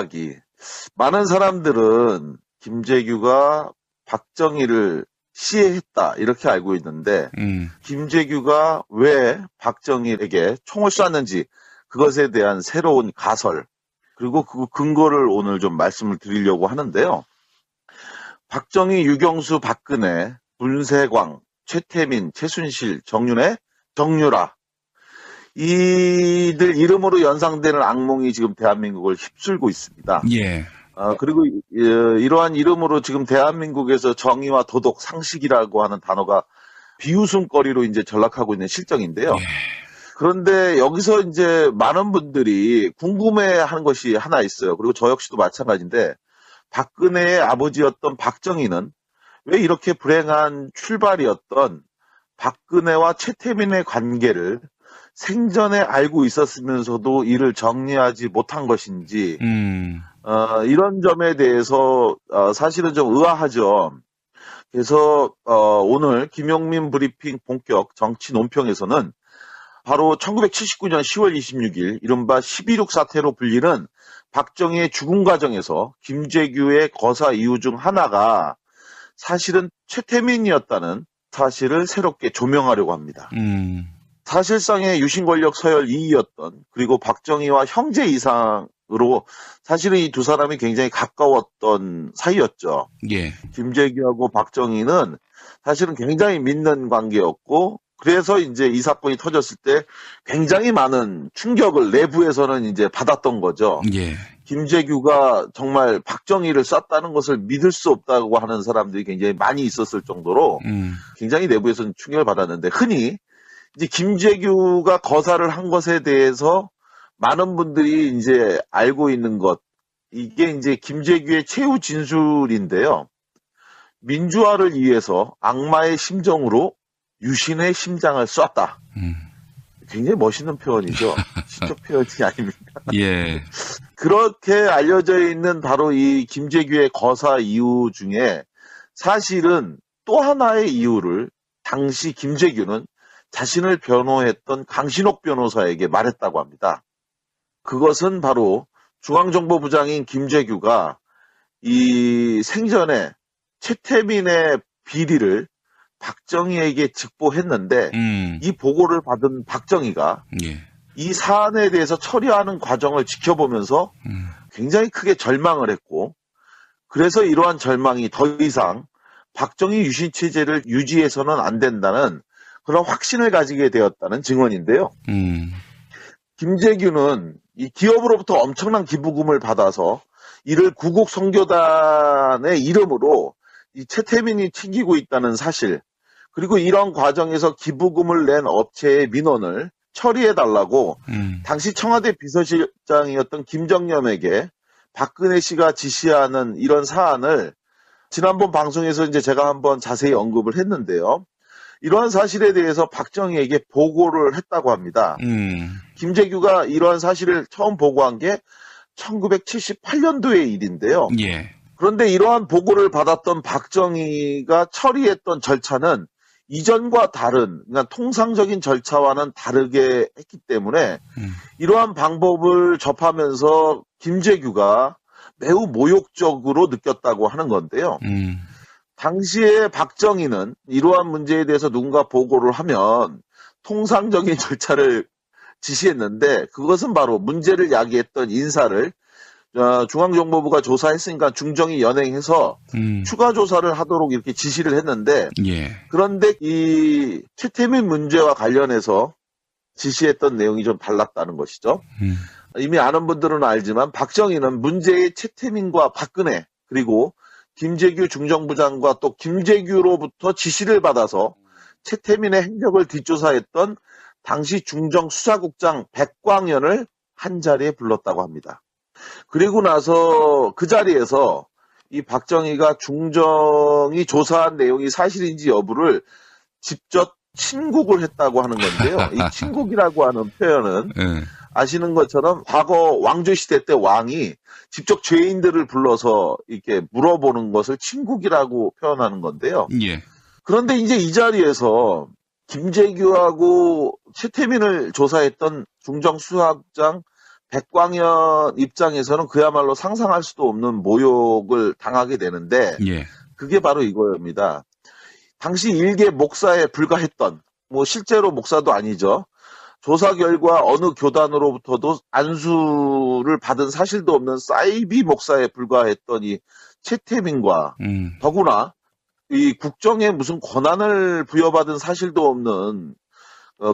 이야기. 많은 사람들은 김재규가 박정희를 시해했다 이렇게 알고 있는데 김재규가 왜 박정희에게 총을 쐈는지 그것에 대한 새로운 가설 그리고 그 근거를 오늘 좀 말씀을 드리려고 하는데요. 박정희, 유경수, 박근혜, 문세광, 최태민, 최순실, 정윤회, 정유라 이들 이름으로 연상되는 악몽이 지금 대한민국을 휩쓸고 있습니다. 예. 그리고 이러한 이름으로 지금 대한민국에서 정의와 도덕, 상식이라고 하는 단어가 비웃음거리로 이제 전락하고 있는 실정인데요. 예. 그런데 여기서 이제 많은 분들이 궁금해하는 것이 하나 있어요. 그리고 저 역시도 마찬가지인데 박근혜의 아버지였던 박정희는 왜 이렇게 불행한 출발이었던 박근혜와 최태민의 관계를 생전에 알고 있었으면서도 이를 정리하지 못한 것인지 이런 점에 대해서 사실은 좀 의아하죠. 그래서 오늘 김용민 브리핑 본격 정치 논평에서는 바로 1979년 10월 26일 이른바 12.6 사태로 불리는 박정희의 죽음 과정에서 김재규의 거사 이유 중 하나가 사실은 최태민이었다는 사실을 새롭게 조명하려고 합니다. 사실상의 유신 권력 서열 2위였던 그리고 박정희와 형제 이상으로 사실은 이 두 사람이 굉장히 가까웠던 사이였죠. 예. 김재규하고 박정희는 사실은 굉장히 믿는 관계였고 그래서 이제 이 사건이 터졌을 때 굉장히 많은 충격을 내부에서는 이제 받았던 거죠. 예. 김재규가 정말 박정희를 쐈다는 것을 믿을 수 없다고 하는 사람들이 굉장히 많이 있었을 정도로 굉장히 내부에서는 충격을 받았는데 흔히 이제 김재규가 거사를 한 것에 대해서 많은 분들이 이제 알고 있는 것 이게 이제 김재규의 최후 진술인데요. 민주화를 위해서 악마의 심정으로 유신의 심장을 쐈다. 굉장히 멋있는 표현이죠. 시적 표현이 아닙니다. 예. 그렇게 알려져 있는 바로 이 김재규의 거사 이유 중에 사실은 또 하나의 이유를 당시 김재규는 자신을 변호했던 강신옥 변호사에게 말했다고 합니다. 그것은 바로 중앙정보부장인 김재규가 이 생전에 최태민의 비리를 박정희에게 직보했는데 이 보고를 받은 박정희가 예. 이 사안에 대해서 처리하는 과정을 지켜보면서 굉장히 크게 절망을 했고 그래서 이러한 절망이 더 이상 박정희 유신 체제를 유지해서는 안 된다는 그런 확신을 가지게 되었다는 증언인데요. 김재규는 이 기업으로부터 엄청난 기부금을 받아서 이를 구국 선교단의 이름으로 이 최태민이 챙기고 있다는 사실 그리고 이런 과정에서 기부금을 낸 업체의 민원을 처리해달라고 당시 청와대 비서실장이었던 김정념에게 박근혜 씨가 지시하는 이런 사안을 지난번 방송에서 이제 제가 한번 자세히 언급을 했는데요. 이러한 사실에 대해서 박정희에게 보고를 했다고 합니다. 김재규가 이러한 사실을 처음 보고한 게 1978년도의 일인데요. 예. 그런데 이러한 보고를 받았던 박정희가 처리했던 절차는 이전과 다른, 그러니까 통상적인 절차와는 다르게 했기 때문에 이러한 방법을 접하면서 김재규가 매우 모욕적으로 느꼈다고 하는 건데요. 당시에 박정희는 이러한 문제에 대해서 누군가 보고를 하면 통상적인 절차를 지시했는데 그것은 바로 문제를 야기했던 인사를 중앙정보부가 조사했으니까 중정이 연행해서 추가 조사를 하도록 이렇게 지시를 했는데 예. 그런데 이 최태민 문제와 관련해서 지시했던 내용이 좀 달랐다는 것이죠. 이미 아는 분들은 알지만 박정희는 문제의 최태민과 박근혜 그리고 김재규 중정부장과 또 김재규로부터 지시를 받아서 최태민의 행적을 뒷조사했던 당시 중정수사국장 백광연을 한자리에 불렀다고 합니다. 그리고 나서 그 자리에서 이 박정희가 중정이 조사한 내용이 사실인지 여부를 직접 친국을 했다고 하는 건데요. 이 친국이라고 하는 표현은 아시는 것처럼 과거 왕조시대 때 왕이 직접 죄인들을 불러서 이렇게 물어보는 것을 친국이라고 표현하는 건데요. 예. 그런데 이제 이 자리에서 김재규하고 최태민을 조사했던 중정수사국장 백광현 입장에서는 그야말로 상상할 수도 없는 모욕을 당하게 되는데 예. 그게 바로 이거입니다. 당시 일개 목사에 불과했던, 뭐 실제로 목사도 아니죠. 조사 결과 어느 교단으로부터도 안수를 받은 사실도 없는 사이비 목사에 불과했던 이 최태민과 더구나 이 국정에 무슨 권한을 부여받은 사실도 없는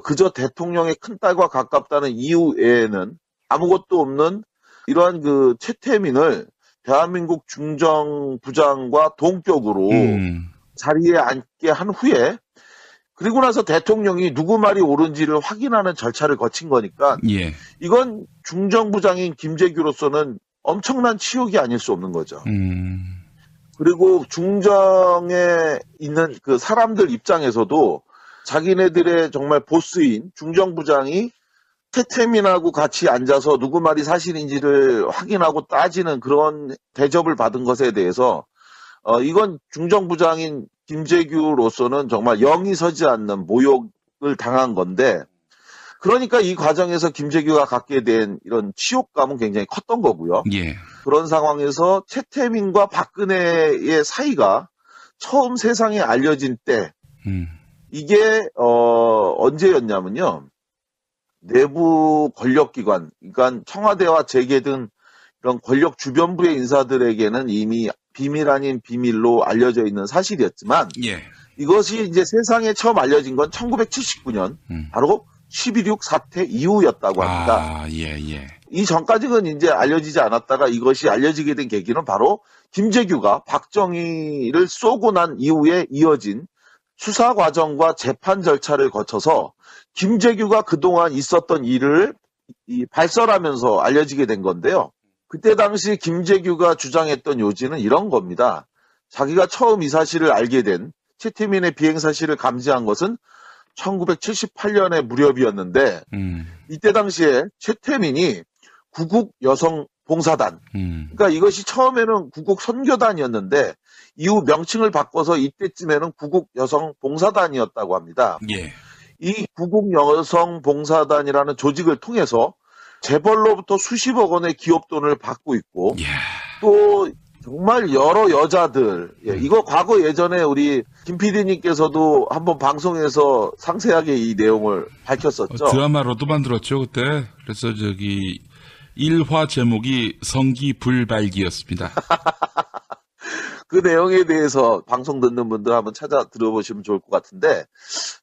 그저 대통령의 큰딸과 가깝다는 이유 외에는 아무것도 없는 이러한 그 최태민을 대한민국 중정부장과 동격으로 자리에 앉게 한 후에 그리고 나서 대통령이 누구 말이 옳은지를 확인하는 절차를 거친 거니까 예. 이건 중정부장인 김재규로서는 엄청난 치욕이 아닐 수 없는 거죠. 그리고 중정에 있는 그 사람들 입장에서도 자기네들의 정말 보스인 중정부장이 최태민하고 같이 앉아서 누구 말이 사실인지를 확인하고 따지는 그런 대접을 받은 것에 대해서 이건 중정부장인 김재규로서는 정말 영이 서지 않는 모욕을 당한 건데 그러니까 이 과정에서 김재규가 갖게 된 이런 치욕감은 굉장히 컸던 거고요. 예. 그런 상황에서 최태민과 박근혜의 사이가 처음 세상에 알려진 때 이게 언제였냐면요. 내부 권력기관, 그러니까 청와대와 재계 등 이런 권력 주변부의 인사들에게는 이미 비밀 아닌 비밀로 알려져 있는 사실이었지만 예. 이것이 이제 세상에 처음 알려진 건 1979년 바로 11.6 사태 이후였다고 합니다. 아, 예, 예. 이 전까지는 이제 알려지지 않았다가 이것이 알려지게 된 계기는 바로 김재규가 박정희를 쏘고 난 이후에 이어진 수사 과정과 재판 절차를 거쳐서 김재규가 그동안 있었던 일을 발설하면서 알려지게 된 건데요. 그때 당시 김재규가 주장했던 요지는 이런 겁니다. 자기가 처음 이 사실을 알게 된 최태민의 비행 사실을 감지한 것은 1978년의 무렵이었는데 이때 당시에 최태민이 구국 여성 봉사단, 그러니까 이것이 처음에는 구국 선교단이었는데 이후 명칭을 바꿔서 이때쯤에는 구국 여성 봉사단이었다고 합니다. 예. 이 구국 여성 봉사단이라는 조직을 통해서 재벌로부터 수십억 원의 기업 돈을 받고 있고 예. 또 정말 여러 여자들, 이거 과거 예전에 우리 김 PD님께서도 한번 방송에서 상세하게 이 내용을 밝혔었죠. 드라마로도 만들었죠, 그때. 그래서 저기 1화 제목이 성기불발기였습니다. 그 내용에 대해서 방송 듣는 분들 한번 찾아 들어보시면 좋을 것 같은데,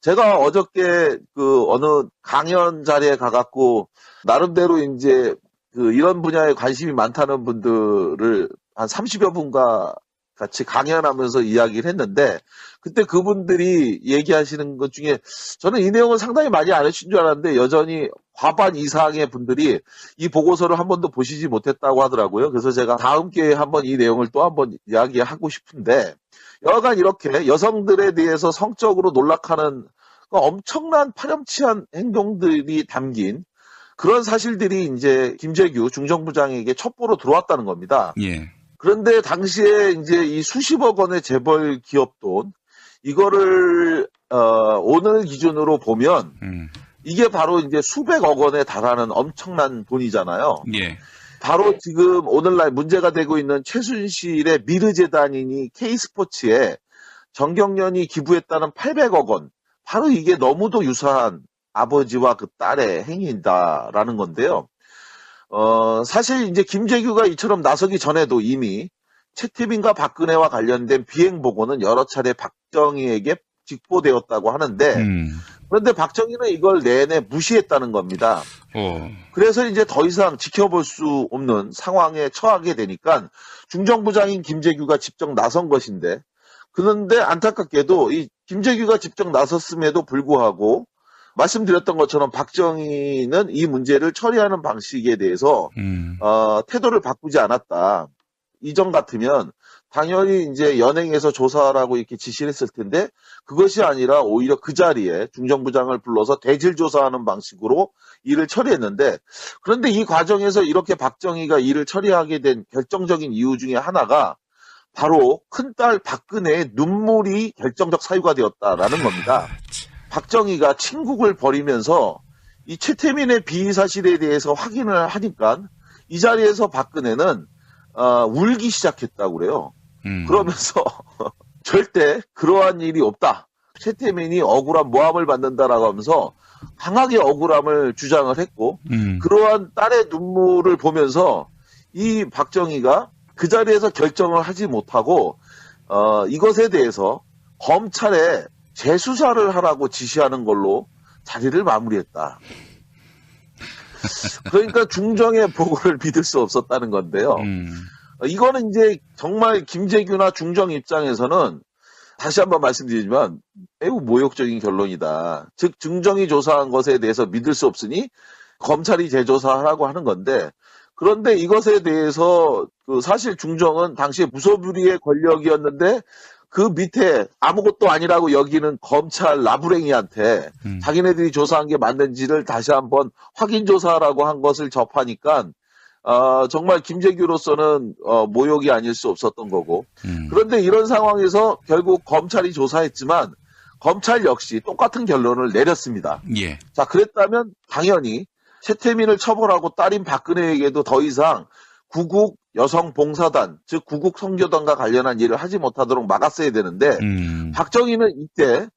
제가 어저께 그 어느 강연 자리에 가갖고, 나름대로 이제 그 이런 분야에 관심이 많다는 분들을 한 30여 분과 같이 강연하면서 이야기를 했는데, 그때 그분들이 얘기하시는 것 중에 저는 이 내용을 상당히 많이 안 해주신 줄 알았는데, 여전히 과반 이상의 분들이 이 보고서를 한 번도 보시지 못했다고 하더라고요. 그래서 제가 다음 기회에 한번 이 내용을 또 한번 이야기하고 싶은데, 여하간 이렇게 여성들에 대해서 성적으로 놀락하는 엄청난 파렴치한 행동들이 담긴 그런 사실들이 이제 김재규 중정부장에게 첩보로 들어왔다는 겁니다. 예. 그런데 당시에 이제 이 수십억 원의 재벌 기업 돈, 이거를, 오늘 기준으로 보면, 이게 바로 이제 수백억 원에 달하는 엄청난 돈이잖아요. 예. 바로 지금 오늘날 문제가 되고 있는 최순실의 미르재단이니 K스포츠에 정경련이 기부했다는 800억 원. 바로 이게 너무도 유사한 아버지와 그 딸의 행위다라는 건데요. 사실 이제 김재규가 이처럼 나서기 전에도 이미 최태민과 박근혜와 관련된 비행 보고는 여러 차례 박정희에게 직보되었다고 하는데, 그런데 박정희는 이걸 내내 무시했다는 겁니다. 그래서 이제 더 이상 지켜볼 수 없는 상황에 처하게 되니까 중정부장인 김재규가 직접 나선 것인데, 그런데 안타깝게도 이 김재규가 직접 나섰음에도 불구하고 말씀드렸던 것처럼 박정희는 이 문제를 처리하는 방식에 대해서 태도를 바꾸지 않았다. 이전 같으면 당연히 이제 연행해서 조사라고 이렇게 지시를 했을 텐데 그것이 아니라 오히려 그 자리에 중정부장을 불러서 대질 조사하는 방식으로 일을 처리했는데, 그런데 이 과정에서 이렇게 박정희가 일을 처리하게 된 결정적인 이유 중에 하나가 바로 큰딸 박근혜의 눈물이 결정적 사유가 되었다라는 겁니다. 박정희가 친국을 버리면서 이 최태민의 비위 사실에 대해서 확인을 하니까 이 자리에서 박근혜는 울기 시작했다고 그래요. 그러면서 절대 그러한 일이 없다. 최태민이 억울한 모함을 받는다라고 하면서 강하게 억울함을 주장을 했고 그러한 딸의 눈물을 보면서 이 박정희가 그 자리에서 결정을 하지 못하고 이것에 대해서 검찰에 재수사를 하라고 지시하는 걸로 자리를 마무리했다. 그러니까 중정의 보고를 믿을 수 없었다는 건데요. 이거는 이제 정말 김재규나 중정 입장에서는 다시 한번 말씀드리지만 매우 모욕적인 결론이다. 즉 중정이 조사한 것에 대해서 믿을 수 없으니 검찰이 재조사하라고 하는 건데 그런데 이것에 대해서 사실 중정은 당시에 무소불위의 권력이었는데 그 밑에 아무것도 아니라고 여기는 검찰 나부랭이한테 자기네들이 조사한 게 맞는지를 다시 한번 확인 조사하라고 한 것을 접하니까 정말 김재규로서는 모욕이 아닐 수 없었던 거고 그런데 이런 상황에서 결국 검찰이 조사했지만 검찰 역시 똑같은 결론을 내렸습니다. 예. 자, 그랬다면 당연히 최태민을 처벌하고 딸인 박근혜에게도 더 이상 구국 여성봉사단, 즉 구국 선교단과 관련한 일을 하지 못하도록 막았어야 되는데 박정희는 이때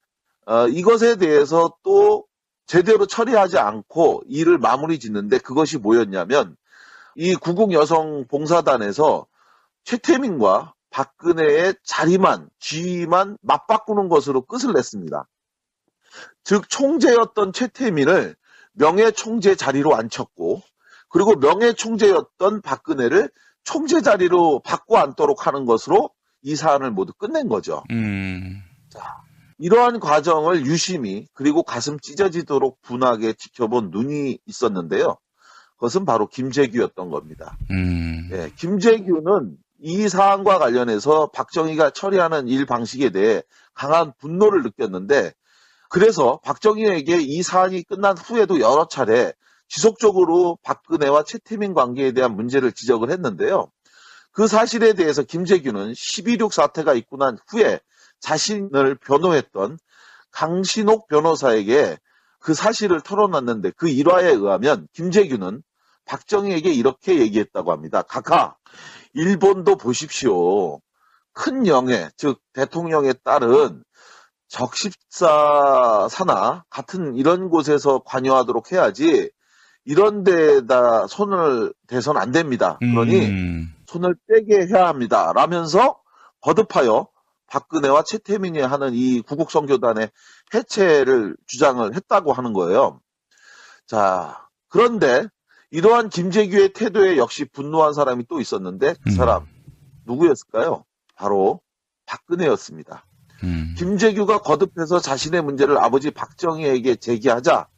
이것에 대해서 또 제대로 처리하지 않고 일을 마무리 짓는데 그것이 뭐였냐면 이 구국 여성봉사단에서 최태민과 박근혜의 자리만, 지위만 맞바꾸는 것으로 끝을 냈습니다. 즉 총재였던 최태민을 명예총재 자리로 앉혔고 그리고 명예총재였던 박근혜를 총재 자리로 바꿔 앉도록 하는 것으로 이 사안을 모두 끝낸 거죠. 자, 이러한 과정을 유심히 그리고 가슴 찢어지도록 분하게 지켜본 눈이 있었는데요. 그것은 바로 김재규였던 겁니다. 예, 김재규는 이 사안과 관련해서 박정희가 처리하는 일 방식에 대해 강한 분노를 느꼈는데 그래서 박정희에게 이 사안이 끝난 후에도 여러 차례 지속적으로 박근혜와 최태민 관계에 대한 문제를 지적을 했는데요. 그 사실에 대해서 김재규는 12.6 사태가 있고 난 후에 자신을 변호했던 강신옥 변호사에게 그 사실을 털어놨는데 그 일화에 의하면 김재규는 박정희에게 이렇게 얘기했다고 합니다. 각하, 일본도 보십시오. 큰 영예, 즉 대통령의 딸은 적십사사나 같은 이런 곳에서 관여하도록 해야지 이런 데다 손을 대서는 안 됩니다. 그러니 손을 떼게 해야 합니다. 라면서 거듭하여 박근혜와 최태민이 하는 이 구국선교단의 해체를 주장을 했다고 하는 거예요. 자, 그런데 이러한 김재규의 태도에 역시 분노한 사람이 또 있었는데 그 사람 누구였을까요? 바로 박근혜였습니다. 김재규가 거듭해서 자신의 문제를 아버지 박정희에게 제기하자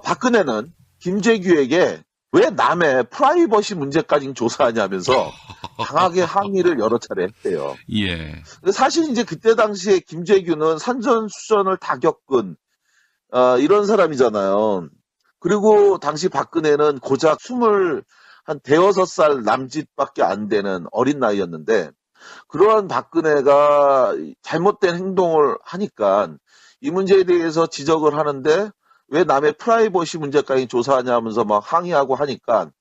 박근혜는 김재규에게 왜 남의 프라이버시 문제까지 조사하냐면서 강하게 항의를 여러 차례 했대요. 예. 사실 이제 그때 당시에 김재규는 산전수전을 다 겪은 이런 사람이잖아요. 그리고 당시 박근혜는 고작 26살 남짓밖에 안 되는 어린 나이였는데 그러한 박근혜가 잘못된 행동을 하니까 이 문제에 대해서 지적을 하는데 왜 남의 프라이버시 문제까지 조사하냐 하면서 막 항의하고 하니까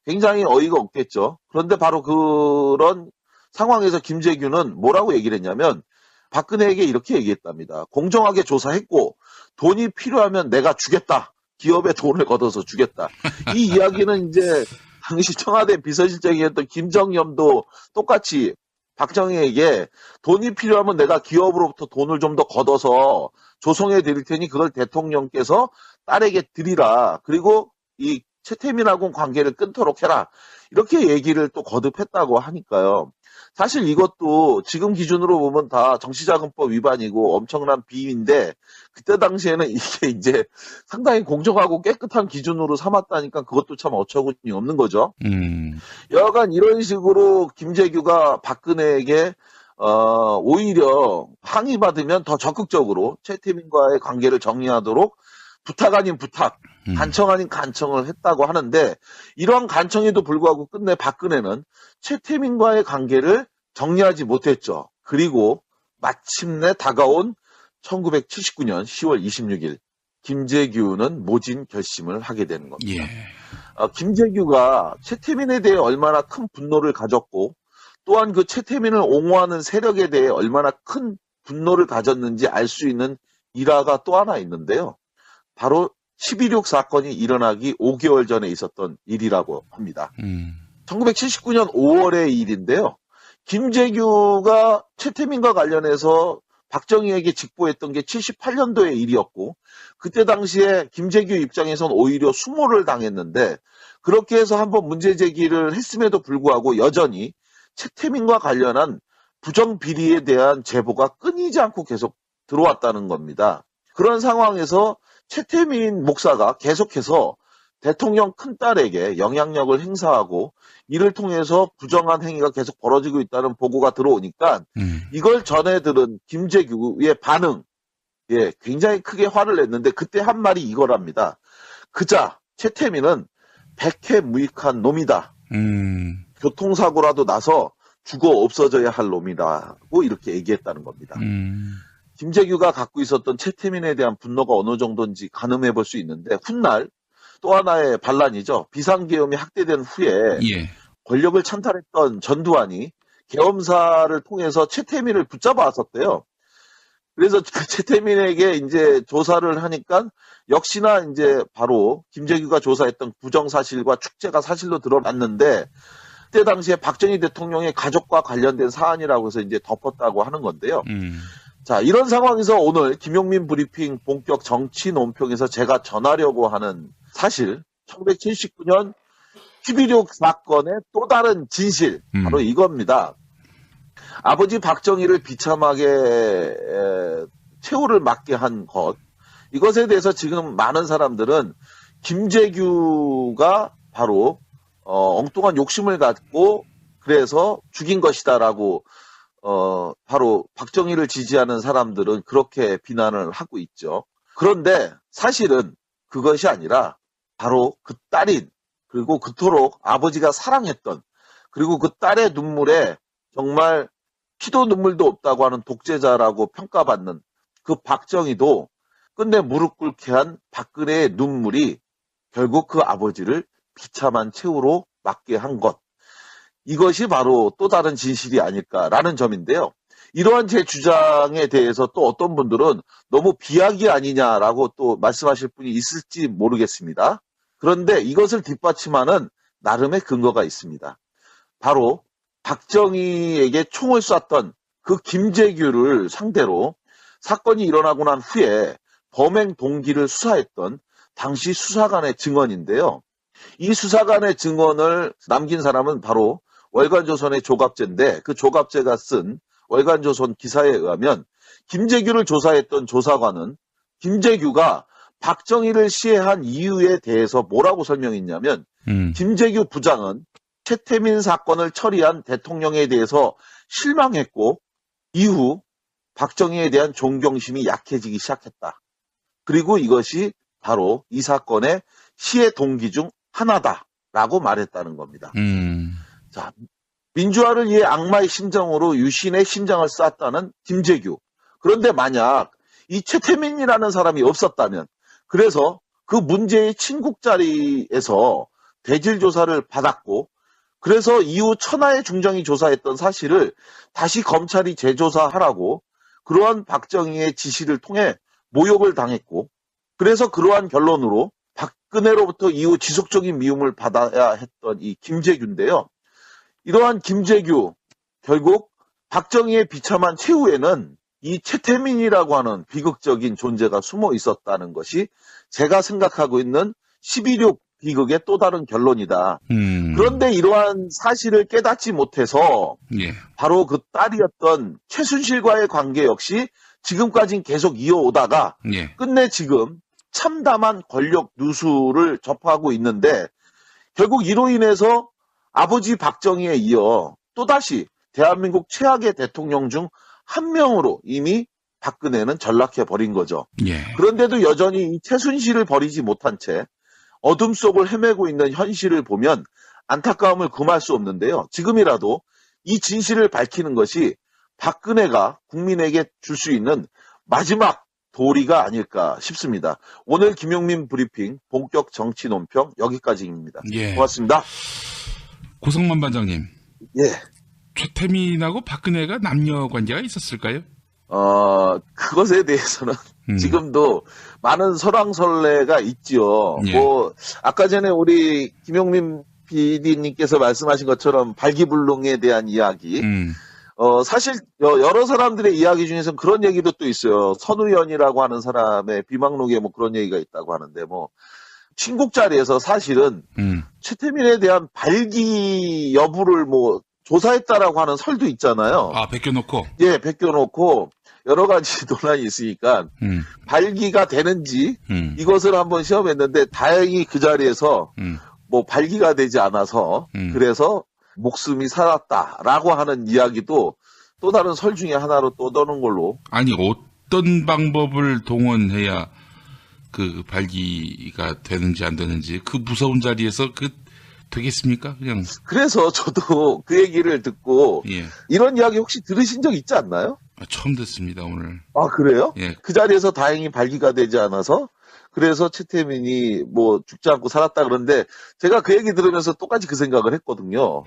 굉장히 어이가 없겠죠. 그런데 바로 그런 상황에서 김재규는 뭐라고 얘기를 했냐면 박근혜에게 이렇게 얘기했답니다. 공정하게 조사했고 돈이 필요하면 내가 주겠다. 기업에 돈을 걷어서 주겠다. 이 이야기는 이제 당시 청와대 비서실장이었던 김정염도 똑같이 박정희에게 돈이 필요하면 내가 기업으로부터 돈을 좀 더 걷어서 조성해 드릴 테니 그걸 대통령께서 딸에게 드리라. 그리고 이 최태민하고 관계를 끊도록 해라. 이렇게 얘기를 또 거듭했다고 하니까요. 사실 이것도 지금 기준으로 보면 다 정치자금법 위반이고 엄청난 비위인데 그때 당시에는 이게 이제 상당히 공정하고 깨끗한 기준으로 삼았다니까 그것도 참 어처구니 없는 거죠. 여하간 이런 식으로 김재규가 박근혜에게 오히려 항의받으면 더 적극적으로 최태민과의 관계를 정리하도록 부탁 아닌 부탁, 간청 아닌 간청을 했다고 하는데 이러한 간청에도 불구하고 끝내 박근혜는 최태민과의 관계를 정리하지 못했죠. 그리고 마침내 다가온 1979년 10월 26일 김재규는 모진 결심을 하게 되는 겁니다. 예. 김재규가 최태민에 대해 얼마나 큰 분노를 가졌고 또한 그 최태민을 옹호하는 세력에 대해 얼마나 큰 분노를 가졌는지 알 수 있는 일화가 또 하나 있는데요. 바로 12.6 사건이 일어나기 5개월 전에 있었던 일이라고 합니다. 1979년 5월의 일인데요. 김재규가 최태민과 관련해서 박정희에게 직보했던 게 78년도의 일이었고 그때 당시에 김재규 입장에선 오히려 수모를 당했는데 그렇게 해서 한번 문제 제기를 했음에도 불구하고 여전히 최태민과 관련한 부정비리에 대한 제보가 끊이지 않고 계속 들어왔다는 겁니다. 그런 상황에서 최태민 목사가 계속해서 대통령 큰딸에게 영향력을 행사하고 이를 통해서 부정한 행위가 계속 벌어지고 있다는 보고가 들어오니까 이걸 전해 들은 김재규의 반응, 굉장히 크게 화를 냈는데 그때 한 말이 이거랍니다. 그자 최태민은 백해무익한 놈이다. 교통사고라도 나서 죽어 없어져야 할 놈이라고 이렇게 얘기했다는 겁니다. 김재규가 갖고 있었던 최태민에 대한 분노가 어느 정도인지 가늠해 볼 수 있는데 훗날 또 하나의 반란이죠. 비상계엄이 확대된 후에 예. 권력을 찬탈했던 전두환이 계엄사를 통해서 최태민을 붙잡아 왔었대요. 그래서 그 최태민에게 이제 조사를 하니까 역시나 이제 바로 김재규가 조사했던 부정사실과 축제가 사실로 드러났는데 그때 당시에 박정희 대통령의 가족과 관련된 사안이라고 해서 이제 덮었다고 하는 건데요. 자, 이런 상황에서 오늘 김용민 브리핑 본격 정치 논평에서 제가 전하려고 하는 사실 1979년 12.6 사건의 또 다른 진실 바로 이겁니다. 아버지 박정희를 비참하게 최후를 맞게 한 것 이것에 대해서 지금 많은 사람들은 김재규가 바로 엉뚱한 욕심을 갖고 그래서 죽인 것이다라고 바로 박정희를 지지하는 사람들은 그렇게 비난을 하고 있죠. 그런데 사실은 그것이 아니라 바로 그 딸인 그리고 그토록 아버지가 사랑했던 그리고 그 딸의 눈물에 정말 피도 눈물도 없다고 하는 독재자라고 평가받는 그 박정희도 끝내 무릎 꿇게 한 박근혜의 눈물이 결국 그 아버지를 비참한 최후로 맞게 한 것. 이것이 바로 또 다른 진실이 아닐까라는 점인데요. 이러한 제 주장에 대해서 또 어떤 분들은 너무 비약이 아니냐라고 또 말씀하실 분이 있을지 모르겠습니다. 그런데 이것을 뒷받침하는 나름의 근거가 있습니다. 바로 박정희에게 총을 쐈던 그 김재규를 상대로 사건이 일어나고 난 후에 범행 동기를 수사했던 당시 수사관의 증언인데요. 이 수사관의 증언을 남긴 사람은 바로 월간조선의 조갑제인데 그 조갑제가 쓴 월간조선 기사에 의하면 김재규를 조사했던 조사관은 김재규가 박정희를 시해한 이유에 대해서 뭐라고 설명했냐면 김재규 부장은 최태민 사건을 처리한 대통령에 대해서 실망했고 이후 박정희에 대한 존경심이 약해지기 시작했다. 그리고 이것이 바로 이 사건의 시해 동기 중 하나다라고 말했다는 겁니다. 자, 민주화를 위해 악마의 심정으로 유신의 심장을 쐈다는 김재규. 그런데 만약 이 최태민이라는 사람이 없었다면 그래서 그 문제의 친국 자리에서 대질 조사를 받았고 그래서 이후 천하의 중정이 조사했던 사실을 다시 검찰이 재조사하라고 그러한 박정희의 지시를 통해 모욕을 당했고 그래서 그러한 결론으로 박근혜로부터 이후 지속적인 미움을 받아야 했던 이 김재규인데요. 이러한 김재규 결국 박정희의 비참한 최후에는 이 최태민이라고 하는 비극적인 존재가 숨어 있었다는 것이 제가 생각하고 있는 12.6 비극의 또 다른 결론이다. 그런데 이러한 사실을 깨닫지 못해서 바로 그 딸이었던 최순실과의 관계 역시 지금까지는 계속 이어오다가 끝내 지금 참담한 권력 누수를 접하고 있는데 결국 이로 인해서 아버지 박정희에 이어 또다시 대한민국 최악의 대통령 중 한 명으로 이미 박근혜는 전락해버린 거죠. 그런데도 여전히 이 최순실을 버리지 못한 채 어둠 속을 헤매고 있는 현실을 보면 안타까움을 금할 수 없는데요. 지금이라도 이 진실을 밝히는 것이 박근혜가 국민에게 줄 수 있는 마지막 도리가 아닐까 싶습니다. 오늘 김용민 브리핑 본격 정치 논평 여기까지입니다. 예. 고맙습니다. 고성만 반장님, 예. 최태민하고 박근혜가 남녀 관계가 있었을까요? 그것에 대해서는 지금도 많은 설왕설래가 있죠. 예. 아까 전에 우리 김용민 PD님께서 말씀하신 것처럼 발기불능에 대한 이야기. 사실 여러 사람들의 이야기 중에서는 그런 얘기도 또 있어요. 선우연이라고 하는 사람의 비망록에 뭐 그런 얘기가 있다고 하는데 친국 자리에서 사실은 최태민에 대한 발기 여부를 조사했다라고 하는 설도 있잖아요. 아, 베껴놓고? 예, 베껴놓고 여러 가지 논란이 있으니까 발기가 되는지 이것을 한번 시험했는데 다행히 그 자리에서 발기가 되지 않아서 그래서 목숨이 살았다라고 하는 이야기도 또 다른 설 중에 하나로 또 떠는 걸로. 아니, 어떤 방법을 동원해야 그 발기가 되는지 안 되는지 그 무서운 자리에서 되겠습니까? 그냥. 그래서 저도 그 얘기를 듣고 예. 이런 이야기 혹시 들으신 적 있지 않나요? 처음 듣습니다, 오늘. 아, 그래요? 예. 그 자리에서 다행히 발기가 되지 않아서 그래서 최태민이 죽지 않고 살았다 그러는데 제가 그 얘기 들으면서 똑같이 그 생각을 했거든요.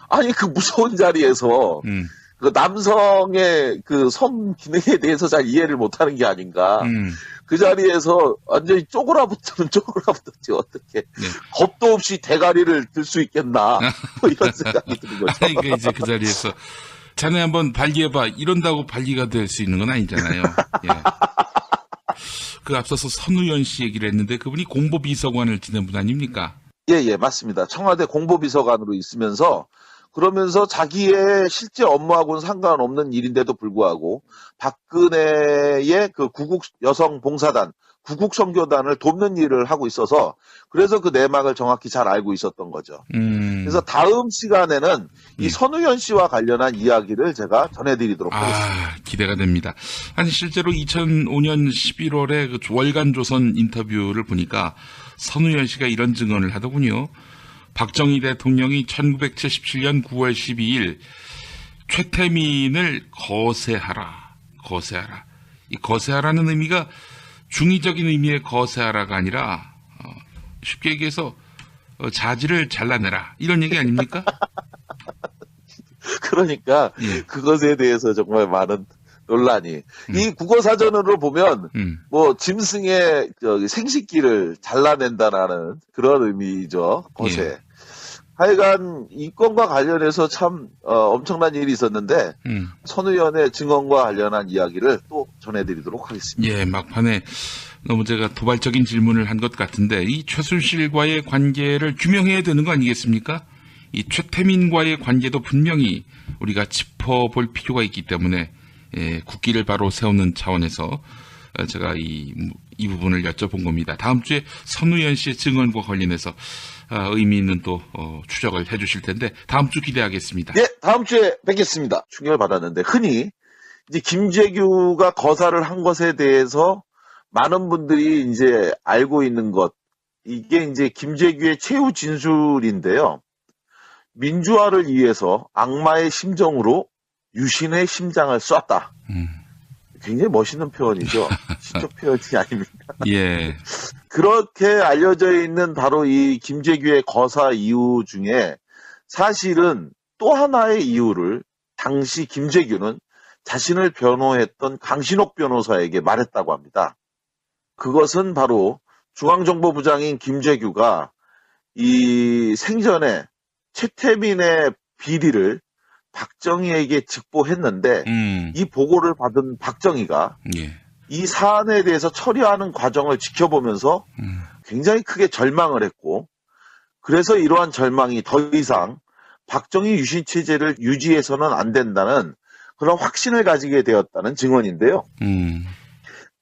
아니, 그 무서운 자리에서 그 남성의 그 성 기능에 대해서 잘 이해를 못하는 게 아닌가. 그 자리에서 완전히 쪼그라붙었지 어떻게. 네. 겁도 없이 대가리를 들 수 있겠나. 이런 생각이 드는 거죠. 그러니까 이제 그 자리에서 자네 한번 발기해봐 이런다고 발기가 될 수 있는 건 아니잖아요. 예. 그 앞서서 선우연 씨 얘기를 했는데 그분이 공보비서관을 지낸 분 아닙니까? 예, 맞습니다. 청와대 공보비서관으로 있으면서 그러면서 자기의 실제 업무하고는 상관없는 일인데도 불구하고 박근혜의 그 구국 여성 봉사단, 구국 선교단을 돕는 일을 하고 있어서 그래서 그 내막을 정확히 잘 알고 있었던 거죠. 그래서 다음 시간에는 이 선우연 씨와 관련한 이야기를 제가 전해드리도록 하겠습니다. 기대가 됩니다. 아니 실제로 2005년 11월에 그 월간조선 인터뷰를 보니까 선우연 씨가 이런 증언을 하더군요. 박정희 대통령이 1977년 9월 12일 최태민을 거세하라. 이 거세하라는 의미가 중의적인 의미의 거세하라가 아니라 쉽게 얘기해서 자질을 잘라내라 이런 얘기 아닙니까? 그러니까 예. 그것에 대해서 정말 많은 논란이. 이 국어사전으로 보면 짐승의 생식기를 잘라낸다라는 그런 의미죠. 거세. 예. 하여간 이 건과 관련해서 참 엄청난 일이 있었는데 선우연의 증언과 관련한 이야기를 또 전해드리도록 하겠습니다. 예, 막판에 너무 제가 도발적인 질문을 한 것 같은데 이 최순실과의 관계를 규명해야 되는 거 아니겠습니까? 이 최태민과의 관계도 분명히 우리가 짚어볼 필요가 있기 때문에 국기를 바로 세우는 차원에서 제가 이 부분을 여쭤본 겁니다. 다음 주에 선우연 씨의 증언과 관련해서 의미 있는 또 추적을 해주실 텐데 다음 주 기대하겠습니다. 네, 다음 주에 뵙겠습니다. 충격을 받았는데 흔히 이제 김재규가 거사를 한 것에 대해서 많은 분들이 이제 알고 있는 것 이게 이제 김재규의 최후 진술인데요. 민주화를 위해서 악마의 심정으로 유신의 심장을 쐈다. 굉장히 멋있는 표현이죠. 시적 표현이 아닙니다. 예. 그렇게 알려져 있는 바로 이 김재규의 거사 이유 중에 사실은 또 하나의 이유를 당시 김재규는 자신을 변호했던 강신옥 변호사에게 말했다고 합니다. 그것은 바로 중앙정보부장인 김재규가 이 생전에 최태민의 비리를 박정희에게 직보했는데 이 보고를 받은 박정희가 예. 이 사안에 대해서 처리하는 과정을 지켜보면서 굉장히 크게 절망을 했고 그래서 이러한 절망이 더 이상 박정희 유신 체제를 유지해서는 안 된다는 그런 확신을 가지게 되었다는 증언인데요.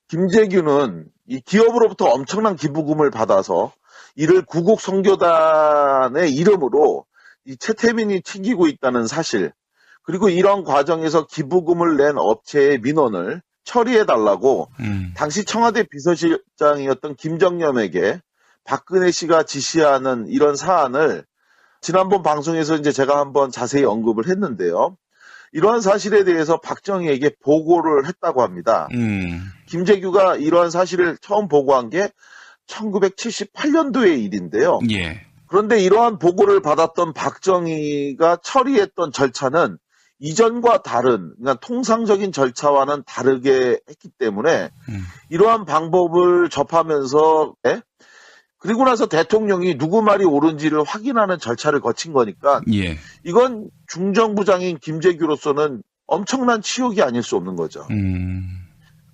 김재규는 이 기업으로부터 엄청난 기부금을 받아서 이를 구국 선교단의 이름으로 이 최태민이 챙기고 있다는 사실 그리고 이런 과정에서 기부금을 낸 업체의 민원을 처리해달라고 당시 청와대 비서실장이었던 김정념에게 박근혜 씨가 지시하는 이런 사안을 지난번 방송에서 이제 제가 한번 자세히 언급을 했는데요. 이러한 사실에 대해서 박정희에게 보고를 했다고 합니다. 김재규가 이러한 사실을 처음 보고한 게 1978년도의 일인데요. 예. 그런데 이러한 보고를 받았던 박정희가 처리했던 절차는 이전과 다른, 그러니까 통상적인 절차와는 다르게 했기 때문에 이러한 방법을 접하면서, 그리고 나서 대통령이 누구 말이 옳은지를 확인하는 절차를 거친 거니까 예. 이건 중정부장인 김재규로서는 엄청난 치욕이 아닐 수 없는 거죠.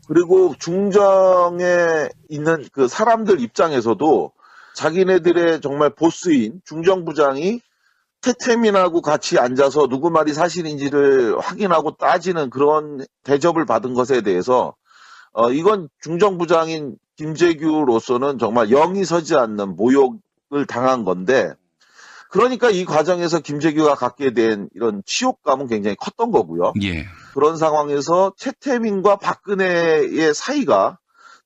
그리고 중정에 있는 그 사람들 입장에서도 자기네들의 정말 보스인 중정부장이 최태민하고 같이 앉아서 누구 말이 사실인지를 확인하고 따지는 그런 대접을 받은 것에 대해서 이건 중정부장인 김재규로서는 정말 영이 서지 않는 모욕을 당한 건데, 그러니까 이 과정에서 김재규가 갖게 된 이런 치욕감은 굉장히 컸던 거고요. 예. 그런 상황에서 최태민과 박근혜의 사이가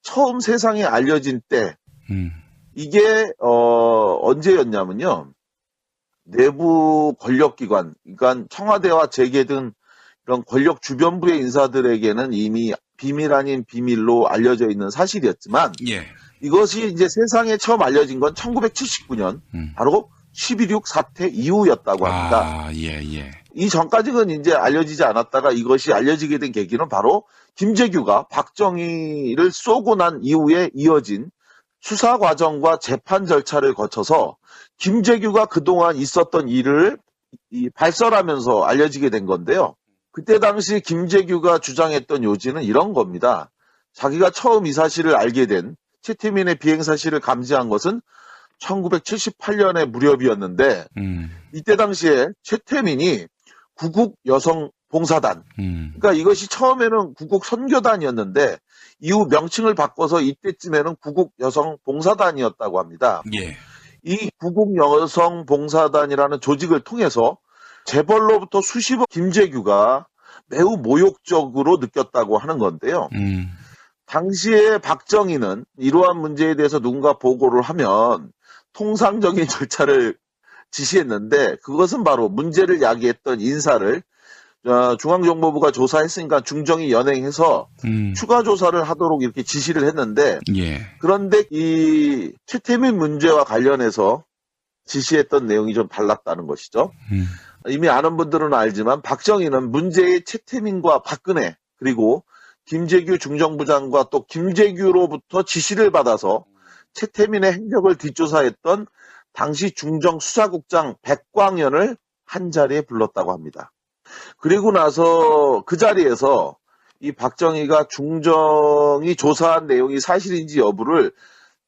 처음 세상에 알려진 때, 이게 언제였냐면요. 내부 권력기관, 그러니까 청와대와 재계 등 이런 권력 주변부의 인사들에게는 이미 비밀 아닌 비밀로 알려져 있는 사실이었지만, 예. 이것이 이제 세상에 처음 알려진 건 1979년 바로 11.6 사태 이후였다고 합니다. 아, 예, 예. 이 전까지는 이제 알려지지 않았다가 이것이 알려지게 된 계기는 바로 김재규가 박정희를 쏘고 난 이후에 이어진 수사 과정과 재판 절차를 거쳐서 김재규가 그동안 있었던 일을 발설하면서 알려지게 된 건데요. 그때 당시 김재규가 주장했던 요지는 이런 겁니다. 자기가 처음 이 사실을 알게 된 최태민의 비행 사실을 감지한 것은 1978년의 무렵이었는데 이때 당시에 최태민이 구국 여성 봉사단, 그러니까 이것이 처음에는 구국 선교단이었는데 이후 명칭을 바꿔서 이때쯤에는 구국 여성 봉사단이었다고 합니다. 예. 이 구국 여성 봉사단이라는 조직을 통해서 재벌로부터 수십억 김재규가 매우 모욕적으로 느꼈다고 하는 건데요. 당시에 박정희는 이러한 문제에 대해서 누군가 보고를 하면 통상적인 절차를 지시했는데 그것은 바로 문제를 야기했던 인사를 중앙정보부가 조사했으니까 중정이 연행해서 추가 조사를 하도록 이렇게 지시를 했는데, 예. 그런데 이 최태민 문제와 관련해서 지시했던 내용이 좀 달랐다는 것이죠. 이미 아는 분들은 알지만 박정희는 문제의 최태민과 박근혜 그리고 김재규 중정부장과 또 김재규로부터 지시를 받아서 최태민의 행적을 뒷조사했던 당시 중정수사국장 백광현을 한 자리에 불렀다고 합니다. 그리고 나서 그 자리에서 이 박정희가 중정이 조사한 내용이 사실인지 여부를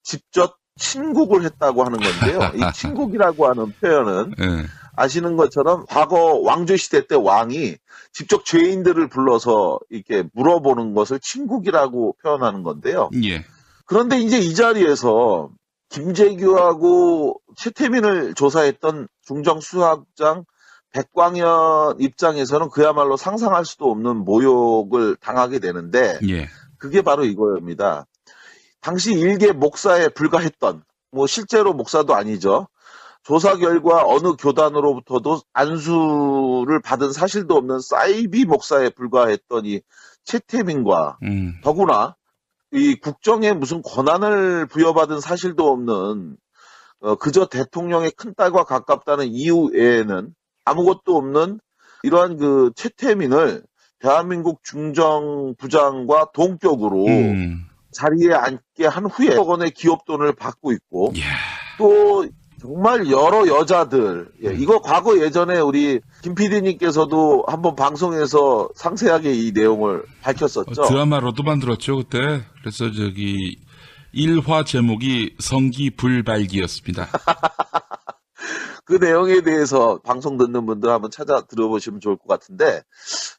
직접 친국을 했다고 하는 건데요. 이 친국이라고 하는 표현은 아시는 것처럼 과거 왕조시대 때 왕이 직접 죄인들을 불러서 이렇게 물어보는 것을 친국이라고 표현하는 건데요. 예. 그런데 이제 이 자리에서 김재규하고 최태민을 조사했던 중정수사국장 백광현 입장에서는 그야말로 상상할 수도 없는 모욕을 당하게 되는데, 예. 그게 바로 이거입니다. 당시 일개 목사에 불과했던, 뭐 실제로 목사도 아니죠. 조사 결과 어느 교단으로부터도 안수를 받은 사실도 없는 사이비 목사에 불과했던 이 최태민과 더구나 이 국정에 무슨 권한을 부여받은 사실도 없는 그저 대통령의 큰딸과 가깝다는 이유 외에는 아무것도 없는 이러한 그 최태민을 대한민국 중정부장과 동격으로 자리에 앉게 한 후에 1억 원의 기업돈을 받고 있고, 또 정말 여러 여자들, 이거 과거 예전에 우리 김 PD님께서도 한번 방송에서 상세하게 이 내용을 밝혔었죠. 드라마로도 만들었죠 그때. 그래서 저기 1화 제목이 성기불발기였습니다. 그 내용에 대해서 방송 듣는 분들 한번 찾아 들어보시면 좋을 것 같은데,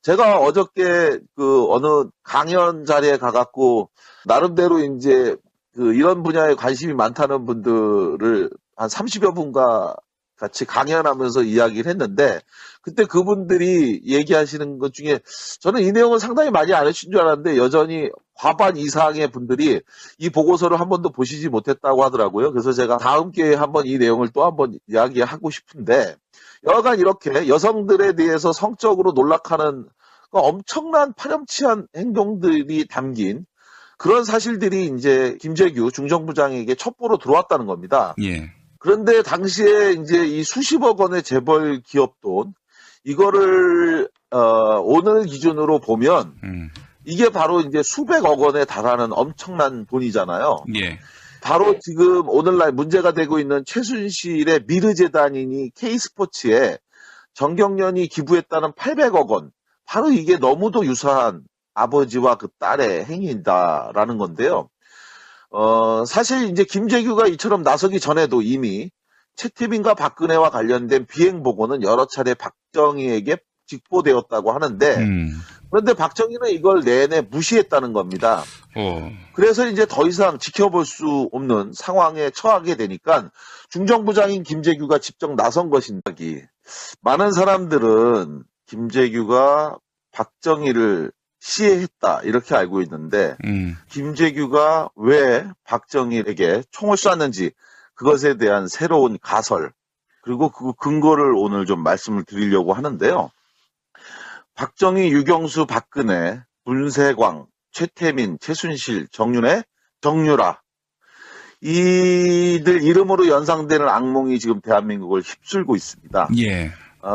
제가 어저께 그 어느 강연 자리에 가갖고 나름대로 이제 그 이런 분야에 관심이 많다는 분들을 한 30여 분과 같이 강연하면서 이야기를 했는데, 그때 그분들이 얘기하시는 것 중에 저는 이 내용을 상당히 많이 안 해주신 줄 알았는데 여전히 과반 이상의 분들이 이 보고서를 한 번도 보시지 못했다고 하더라고요. 그래서 제가 다음 기회에 한번 이 내용을 또 한번 이야기하고 싶은데, 여하간 이렇게 여성들에 대해서 성적으로 놀락하는 엄청난 파렴치한 행동들이 담긴 그런 사실들이 이제 김재규 중정부장에게 첩보로 들어왔다는 겁니다. 예. 그런데 당시에 이제 이 수십억 원의 재벌 기업 돈, 이거를, 오늘 기준으로 보면 이게 바로 이제 수백억 원에 달하는 엄청난 돈이잖아요. 예. 바로 지금 오늘날 문제가 되고 있는 최순실의 미르재단이니 K스포츠에 정경련이 기부했다는 800억 원. 바로 이게 너무도 유사한 아버지와 그 딸의 행위다라는 건데요. 사실 이제 김재규가 이처럼 나서기 전에도 이미 최태민과 박근혜와 관련된 비행 보고는 여러 차례 박정희에게 직보되었다고 하는데, 그런데 박정희는 이걸 내내 무시했다는 겁니다. 그래서 이제 더 이상 지켜볼 수 없는 상황에 처하게 되니까 중정부장인 김재규가 직접 나선 것인가. 많은 사람들은 김재규가 박정희를 시해했다 이렇게 알고 있는데 김재규가 왜 박정희에게 총을 쐈는지 그것에 대한 새로운 가설 그리고 그 근거를 오늘 좀 말씀을 드리려고 하는데요. 박정희, 유경수, 박근혜, 문세광, 최태민, 최순실, 정윤회, 정유라 이들 이름으로 연상되는 악몽이 지금 대한민국을 휩쓸고 있습니다. 예.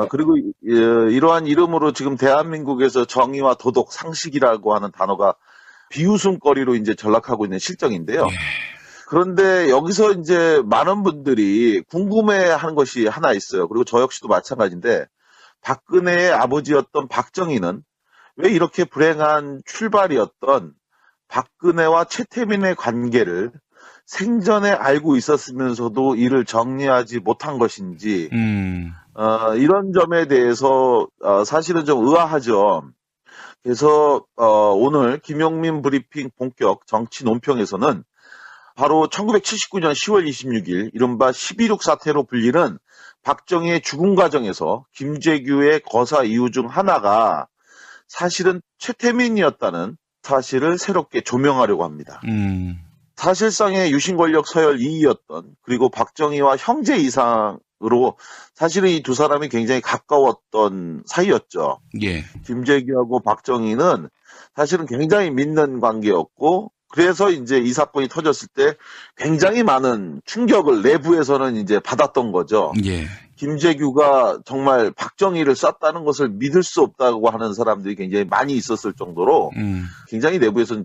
그리고 이러한 이름으로 지금 대한민국에서 정의와 도덕, 상식이라고 하는 단어가 비웃음거리로 이제 전락하고 있는 실정인데요. 예. 그런데 여기서 이제 많은 분들이 궁금해하는 것이 하나 있어요. 그리고 저 역시도 마찬가지인데 박근혜의 아버지였던 박정희는 왜 이렇게 불행한 출발이었던 박근혜와 최태민의 관계를 생전에 알고 있었으면서도 이를 정리하지 못한 것인지 이런 점에 대해서 사실은 좀 의아하죠. 그래서 오늘 김용민 브리핑 본격 정치 논평에서는 바로 1979년 10월 26일 이른바 12.6 사태로 불리는 박정희의 죽음 과정에서 김재규의 거사 이유 중 하나가 사실은 최태민이었다는 사실을 새롭게 조명하려고 합니다. 사실상의 유신 권력 서열 2위였던 그리고 박정희와 형제 이상으로 사실은 이 두 사람이 굉장히 가까웠던 사이였죠. 예. 김재규하고 박정희는 사실은 굉장히 믿는 관계였고 그래서 이제 이 사건이 터졌을 때 굉장히 많은 충격을 내부에서는 이제 받았던 거죠. 예. 김재규가 정말 박정희를 쐈다는 것을 믿을 수 없다고 하는 사람들이 굉장히 많이 있었을 정도로 굉장히 내부에서는